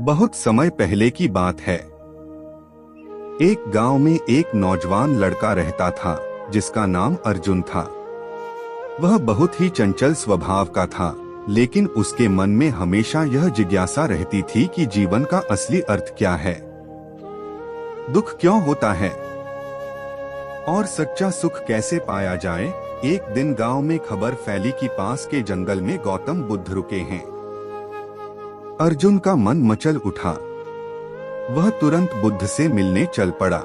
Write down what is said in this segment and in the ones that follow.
बहुत समय पहले की बात है। एक गांव में एक नौजवान लड़का रहता था जिसका नाम अर्जुन था। वह बहुत ही चंचल स्वभाव का था, लेकिन उसके मन में हमेशा यह जिज्ञासा रहती थी कि जीवन का असली अर्थ क्या है, दुख क्यों होता है और सच्चा सुख कैसे पाया जाए। एक दिन गांव में खबर फैली कि पास के जंगल में गौतम बुद्ध रुके हैं। अर्जुन का मन मचल उठा। वह तुरंत बुद्ध से मिलने चल पड़ा।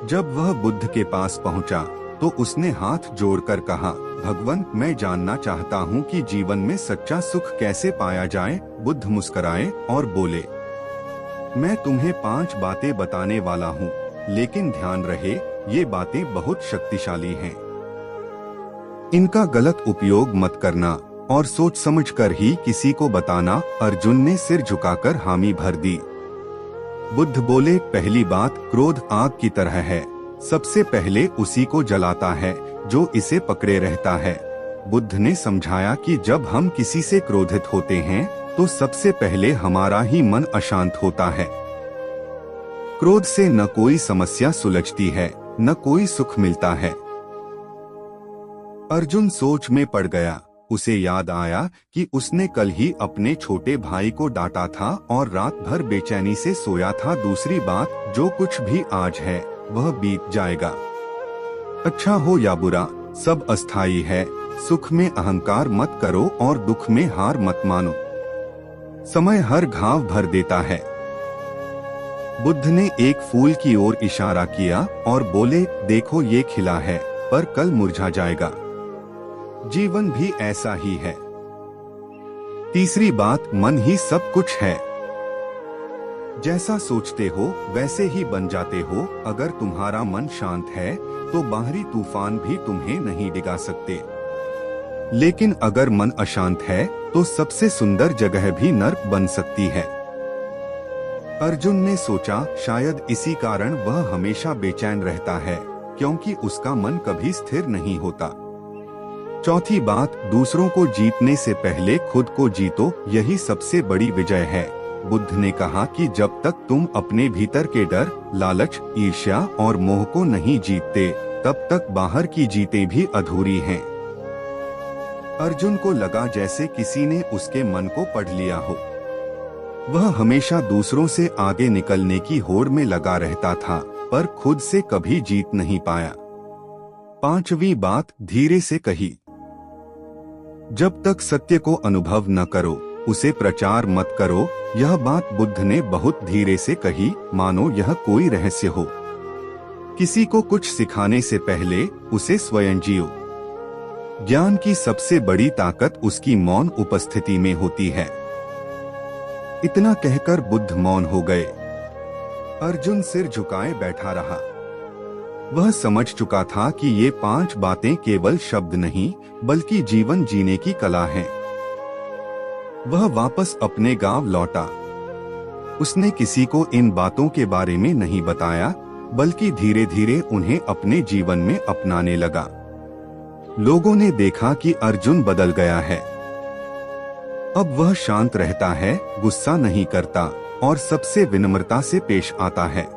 जब वह बुद्ध के पास पहुंचा तो उसने हाथ जोड़कर कहा, भगवान, मैं जानना चाहता हूं कि जीवन में सच्चा सुख कैसे पाया जाए। बुद्ध मुस्कुराए और बोले, मैं तुम्हें 5 बातें बताने वाला हूं, लेकिन ध्यान रहे ये बातें बहुत शक्तिशाली हैं। इनका गलत उपयोग मत करना और सोच समझकर ही किसी को बताना। अर्जुन ने सिर झुकाकर हामी भर दी। बुद्ध बोले, पहली बात, क्रोध आग की तरह है, सबसे पहले उसी को जलाता है जो इसे पकड़े रहता है। बुद्ध ने समझाया कि जब हम किसी से क्रोधित होते हैं तो सबसे पहले हमारा ही मन अशांत होता है। क्रोध से न कोई समस्या सुलझती है, न कोई सुख मिलता है। अर्जुन सोच में पड़ गया। उसे याद आया कि उसने कल ही अपने छोटे भाई को डांटा था और रात भर बेचैनी से सोया था। दूसरी बात, जो कुछ भी आज है वह बीत जाएगा। अच्छा हो या बुरा, सब अस्थायी है। सुख में अहंकार मत करो और दुख में हार मत मानो। समय हर घाव भर देता है। बुद्ध ने एक फूल की ओर इशारा किया और बोले, देखो ये खिला है पर कल मुरझा जाएगा। जीवन भी ऐसा ही है। तीसरी बात, मन ही सब कुछ है। जैसा सोचते हो वैसे ही बन जाते हो। अगर तुम्हारा मन शांत है तो बाहरी तूफान भी तुम्हें नहीं डिगा सकते, लेकिन अगर मन अशांत है तो सबसे सुंदर जगह भी नर्क बन सकती है। अर्जुन ने सोचा, शायद इसी कारण वह हमेशा बेचैन रहता है, क्योंकि उसका मन कभी स्थिर नहीं होता। चौथी बात, दूसरों को जीतने से पहले खुद को जीतो, यही सबसे बड़ी विजय है। बुद्ध ने कहा कि जब तक तुम अपने भीतर के डर, लालच, ईर्ष्या और मोह को नहीं जीतते, तब तक बाहर की जीतें भी अधूरी हैं। अर्जुन को लगा जैसे किसी ने उसके मन को पढ़ लिया हो। वह हमेशा दूसरों से आगे निकलने की होड़ में लगा रहता था, पर खुद से कभी जीत नहीं पाया। पांचवी बात, धीरे से कही। जब तक सत्य को अनुभव न करो उसे प्रचार मत करो। यह बात बुद्ध ने बहुत धीरे से कही, मानो यह कोई रहस्य हो। किसी को कुछ सिखाने से पहले उसे स्वयं जियो। ज्ञान की सबसे बड़ी ताकत उसकी मौन उपस्थिति में होती है। इतना कहकर बुद्ध मौन हो गए। अर्जुन सिर झुकाए बैठा रहा। वह समझ चुका था कि ये 5 बातें केवल शब्द नहीं, बल्कि जीवन जीने की कला है। वह वापस अपने गांव लौटा। उसने किसी को इन बातों के बारे में नहीं बताया, बल्कि धीरे धीरे उन्हें अपने जीवन में अपनाने लगा। लोगों ने देखा कि अर्जुन बदल गया है। अब वह शांत रहता है, गुस्सा नहीं करता और सबसे विनम्रता से पेश आता है।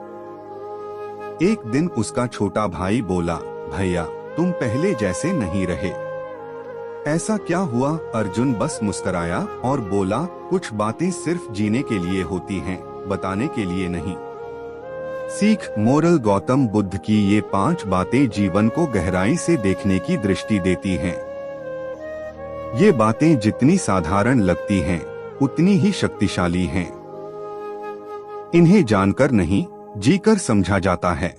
एक दिन उसका छोटा भाई बोला, भैया, तुम पहले जैसे नहीं रहे। ऐसा क्या हुआ? अर्जुन बस मुस्कुराया और बोला, कुछ बातें सिर्फ जीने के लिए होती हैं, बताने के लिए नहीं। सीख, मोरल, गौतम बुद्ध की ये 5 बातें जीवन को गहराई से देखने की दृष्टि देती हैं। ये बातें जितनी साधारण लगती हैं, उतनी ही शक्तिशाली हैं। इन्हें जानकर नहीं, जीकर समझा जाता है।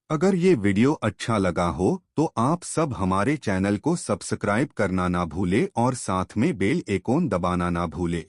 अगर ये वीडियो अच्छा लगा हो तो आप सब हमारे चैनल को सब्सक्राइब करना ना भूले और साथ में बेल आइकॉन दबाना ना भूले।